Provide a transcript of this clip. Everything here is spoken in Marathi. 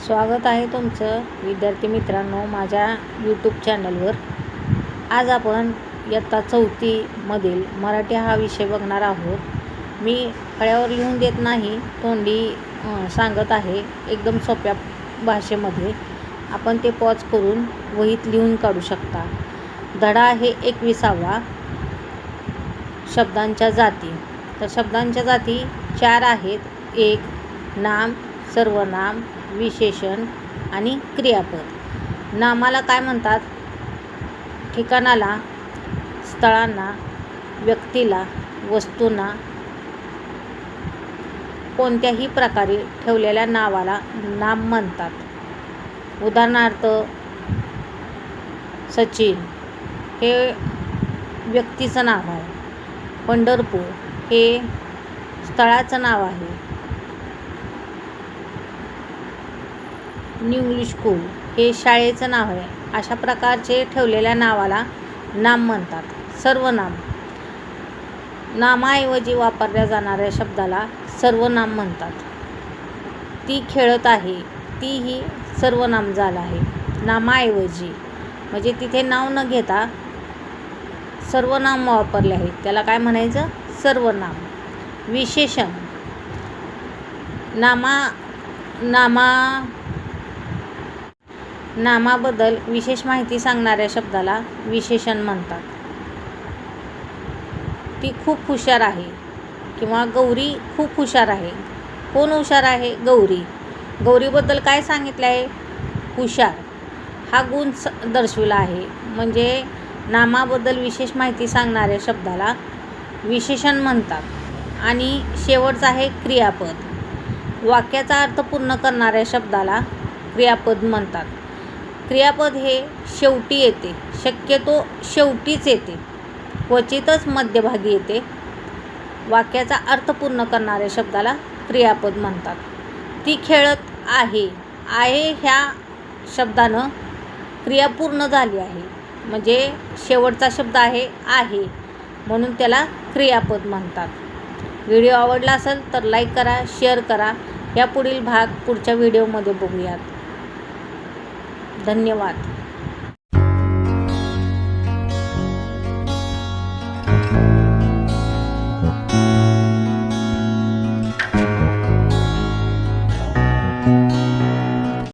स्वागत आहे तुमचं विद्यार्थी मित्रांनो माझ्या यूट्यूब चॅनलवर। आज आपण इयत्ता 4थी मधील मराठी हा विषय बघणार आहोत। मी फळ्यावर लिहून देत नाही, तोंडी सांगत आहे एकदम सोप्या भाषेमध्ये। आपण ते पॉज करून वहीत लिहून काढू शकता। धडा आहे 21वा, शब्दांच्या जाती। तर शब्दांच्या जाती 4 आहेत। 1 नाम, सर्वनाम, विशेषण आणि क्रियापद। नामाला काय म्हणतात? ठिकाणाला, स्थळांना, व्यक्तीला, वस्तूंना, कोणत्याही प्रकारे ठेवलेल्या नावाला नाम म्हणतात। उदाहरणार्थ सचिन हे व्यक्तीचं नाव आहे। पंढरपूर हे स्थळाचं नाव आहे। न्यू इंग्लिश स्कूल हे शाळेचं नाव आहे। अशा प्रकारचे ठेवलेल्या नावाला नाम म्हणतात। सर्वनाम, नामाऐवजी वापरल्या जाणाऱ्या शब्दाला सर्वनाम म्हणतात। ती खेळत आहे, ती ही सर्वनाम झालं आहे। नामाऐवजी म्हणजे तिथे नाव न घेता सर्वनाम वापरले आहे, त्याला काय म्हणायचं? सर्वनाम। विशेषण, नामाबद्दल विशेष माहिती सांगणाऱ्या शब्दाला विशेषण म्हणतात। ती खूप हुशार आहे किंवा गौरी खूप हुशार आहे। कोण हुशार आहे? गौरी। गौरीबद्दल काय सांगितलं आहे? हुशार हा गुण दर्शविला आहे। म्हणजे नामाबद्दल विशेष माहिती सांगणाऱ्या शब्दाला विशेषण म्हणतात। आणि शेवटचं आहे क्रियापद। वाक्याचा अर्थ पूर्ण करणाऱ्या शब्दाला क्रियापद म्हणतात। क्रियापद हे शेवटी येते, शक्यतो शेवटीच येते, क्वचितच मध्यभागी येते। वाक्याचा अर्थ पूर्ण करणाऱ्या शब्दाला क्रियापद म्हणतात। ती खेळत आहे, आहे ह्या शब्दानं क्रिया पूर्ण झाली आहे, म्हणजे शेवटचा शब्द आहे म्हणून त्याला क्रियापद म्हणतात। व्हिडिओ आवडला असेल तर लाईक करा, शेअर करा। या पुढील भाग पुढच्या व्हिडिओमध्ये बघूयात। धन्यवाद।